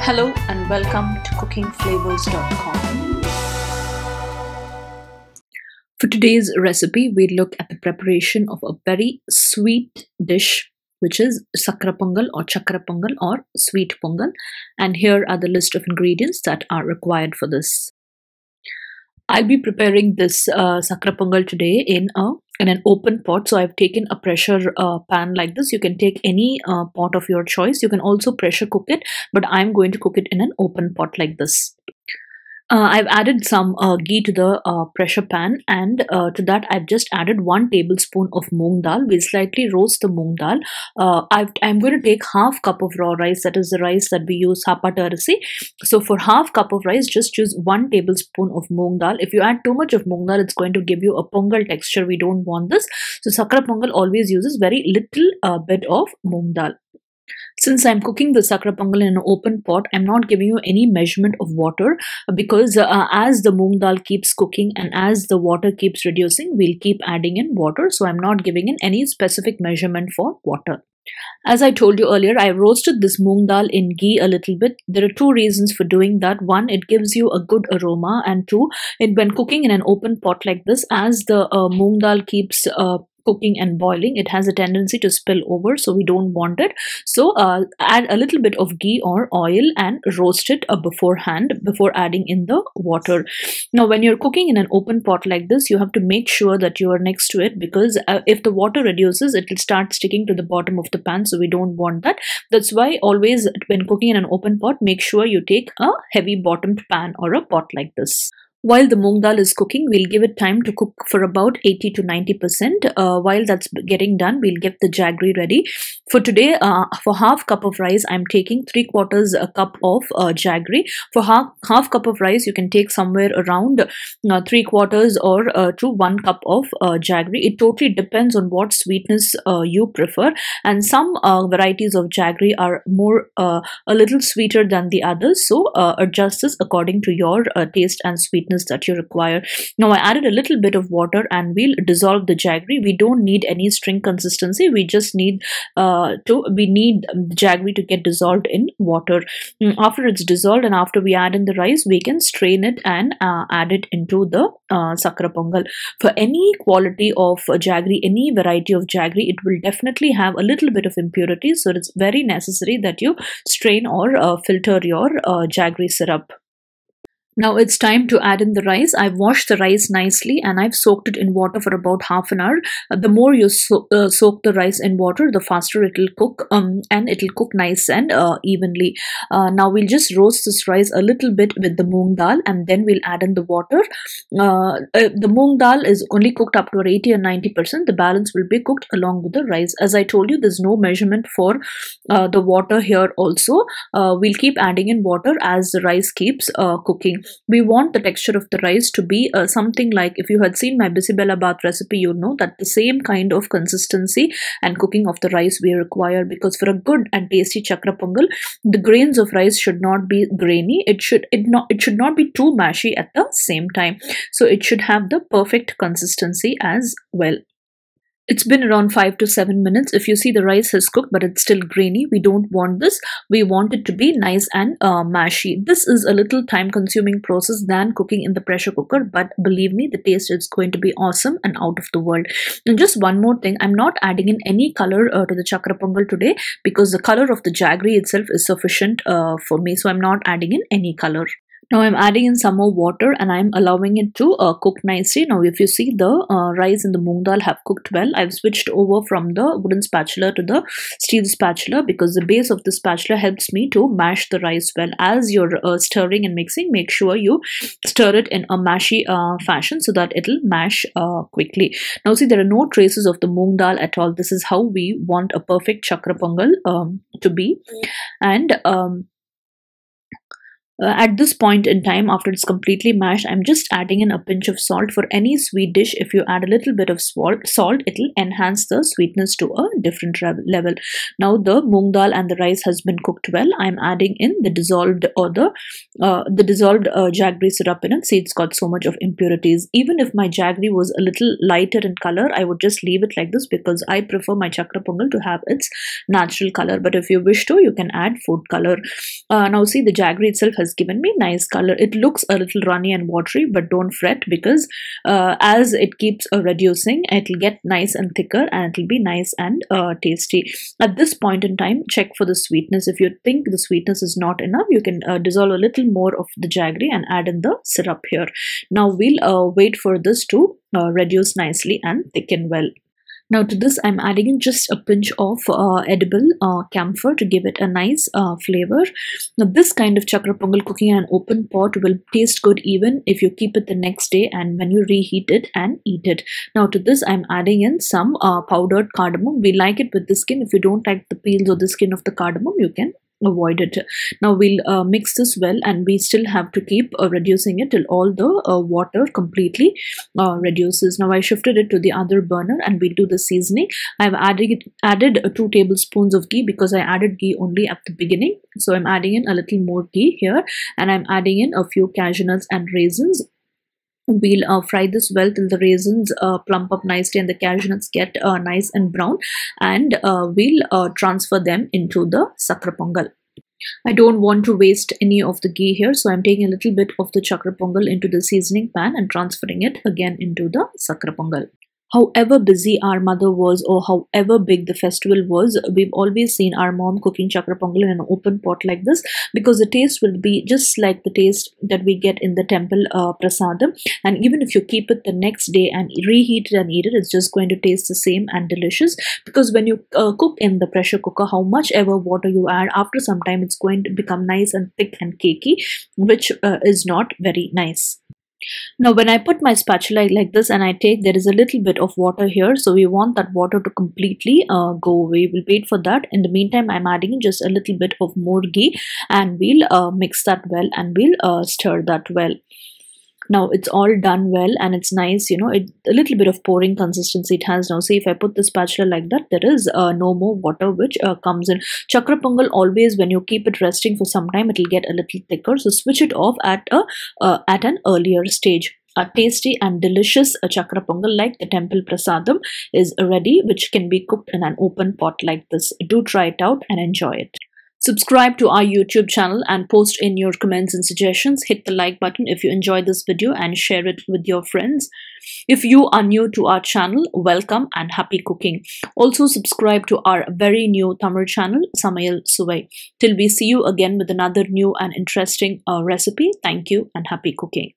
Hello and welcome to cookingflavors.com. For today's recipe, we look at the preparation of a very sweet dish, which is Sakkarai Pongal or Chakkarai Pongal or sweet Pongal. And here are the list of ingredients that are required for this. I'll be preparing this Sakkarai Pongal today in an open pot. So I've taken a pressure pan like this. You can take any pot of your choice. You can also pressure cook it, but I'm going to cook it in an open pot like this. I've added some ghee to the pressure pan, and to that I've just added 1 tablespoon of Moong Dal. We'll slightly roast the Moong Dal. I'm going to take half cup of raw rice, that is the rice that we use, hapata arasi. So for half cup of rice, just use 1 tablespoon of Moong Dal. If you add too much of Moong Dal, it's going to give you a Pongal texture. We don't want this. So Sakkarai Pongal always uses very little bit of Moong Dal. Since I'm cooking the Sakkarai Pongal in an open pot, I'm not giving you any measurement of water because as the Moong Dal keeps cooking and as the water keeps reducing, we'll keep adding in water. So I'm not giving in any specific measurement for water. As I told you earlier, I roasted this Moong Dal in ghee a little bit. There are 2 reasons for doing that. 1, it gives you a good aroma, and 2, when cooking in an open pot like this, as the Moong Dal keeps cooking and boiling, it has a tendency to spill over, so we don't want it. So add a little bit of ghee or oil and roast it beforehand before adding in the water. Now when you're cooking in an open pot like this, you have to make sure that you are next to it, because if the water reduces, it will start sticking to the bottom of the pan, so we don't want that. That's why always when cooking in an open pot, make sure you take a heavy bottomed pan or a pot like this. While the Moong Dal is cooking, we'll give it time to cook for about 80 to 90%. While that's getting done, we'll get the jaggery ready. For today, for half cup of rice, I'm taking 3/4 cup of jaggery. For half cup of rice, you can take somewhere around 3/4 or to 1 cup of jaggery. It totally depends on what sweetness you prefer. And some varieties of jaggery are more a little sweeter than the others. So adjust this according to your taste and sweetness that you require. Now I added a little bit of water and we'll dissolve the jaggery. We don't need any string consistency. We just need the jaggery to get dissolved in water. After it's dissolved and after we add in the rice, we can strain it and add it into the Sakkarai Pongal. For any quality of jaggery, any variety of jaggery, it will definitely have a little bit of impurities. So it's very necessary that you strain or filter your jaggery syrup. Now it's time to add in the rice. I've washed the rice nicely and I've soaked it in water for about half an hour. The more you soak the rice in water, the faster it will cook and it will cook nice and evenly. Now we'll just roast this rice a little bit with the Moong Dal and then we'll add in the water. The Moong Dal is only cooked up to 80 or 90%. The balance will be cooked along with the rice. As I told you, there's no measurement for the water here also. We'll keep adding in water as the rice keeps cooking. We want the texture of the rice to be something like, if you had seen my bisibella bath recipe, you know that the same kind of consistency and cooking of the rice we require, because for a good and tasty Chakkarai Pongal, the grains of rice should not be grainy. It should not be too mashy at the same time. So it should have the perfect consistency as well. It's been around 5 to 7 minutes. If you see, the rice has cooked, but it's still grainy. We don't want this. We want it to be nice and mashy. This is a little time-consuming process than cooking in the pressure cooker, but believe me, the taste is going to be awesome and out of the world. And just one more thing, I'm not adding in any color to the Chakkarai Pongal today because the color of the jaggery itself is sufficient for me. So I'm not adding in any color. Now I'm adding in some more water and I'm allowing it to cook nicely. Now if you see, the rice and the Moong Dal have cooked well. I've switched over from the wooden spatula to the steel spatula because the base of the spatula helps me to mash the rice well. As you're stirring and mixing, make sure you stir it in a mashy fashion so that it'll mash quickly. Now see, there are no traces of the Moong Dal at all. This is how we want a perfect Chakkarai Pongal to be. And At this point in time, after it's completely mashed, I'm just adding in a pinch of salt. For any sweet dish, if you add a little bit of salt, it'll enhance the sweetness to a different level. Now the moong dal and the rice has been cooked well. I'm adding in the dissolved jaggery syrup in it. See, it's got so much of impurities. Even if my jaggery was a little lighter in color, I would just leave it like this because I prefer my Chakkarai Pongal to have its natural color. But if you wish to, you can add food color. Now see, the jaggery itself has given me nice color. It looks a little runny and watery, but don't fret, because as it keeps reducing, it'll get nice and thicker, and it'll be nice and tasty. At this point in time, check for the sweetness. If you think the sweetness is not enough, you can dissolve a little more of the jaggery and add in the syrup here. Now we'll wait for this to reduce nicely and thicken well. Now to this, I'm adding in just a pinch of edible camphor to give it a nice flavor. Now this kind of Chakkarai Pongal cooking in an open pot will taste good even if you keep it the next day and when you reheat it and eat it. Now to this, I'm adding in some powdered cardamom. We like it with the skin. If you don't like the peels or the skin of the cardamom, you can avoid it. Now we'll mix this well, and we still have to keep reducing it till all the water completely reduces. Now I shifted it to the other burner and we'll do the seasoning. I've added 2 tablespoons of ghee because I added ghee only at the beginning. So I'm adding in a little more ghee here, and I'm adding in a few cashew nuts and raisins. We'll fry this well till the raisins plump up nicely and the cashew nuts get nice and brown, and we'll transfer them into the Sakkarai Pongal. I don't want to waste any of the ghee here, so I'm taking a little bit of the Chakkarai Pongal into the seasoning pan and transferring it again into the Sakkarai Pongal. However busy our mother was, or however big the festival was, we've always seen our mom cooking Chakkarai Pongal in an open pot like this, because the taste will be just like the taste that we get in the temple prasadam. And even if you keep it the next day and reheat it and eat it, it's just going to taste the same and delicious. Because when you cook in the pressure cooker, how much ever water you add, after some time it's going to become nice and thick and cakey, which is not very nice. Now when I put my spatula like this and I take, there is a little bit of water here, so we want that water to completely go away. We'll wait for that. In the meantime, I'm adding just a little bit of more ghee, and we'll mix that well, and we'll stir that well. Now it's all done well, and it's nice, you know, a little bit of pouring consistency it has now. See, if I put the spatula like that, there is no more water which comes in. Chakkarai Pongal, always when you keep it resting for some time, it will get a little thicker, so switch it off at an earlier stage. A tasty and delicious Chakkarai Pongal like the temple prasadam is ready, which can be cooked in an open pot like this. Do try it out and enjoy it. Subscribe to our YouTube channel and post in your comments and suggestions. Hit the like button if you enjoyed this video and share it with your friends. If you are new to our channel, welcome and happy cooking. Also subscribe to our very new Tamil channel, Samayal Suvai. Till we see you again with another new and interesting recipe. Thank you and happy cooking.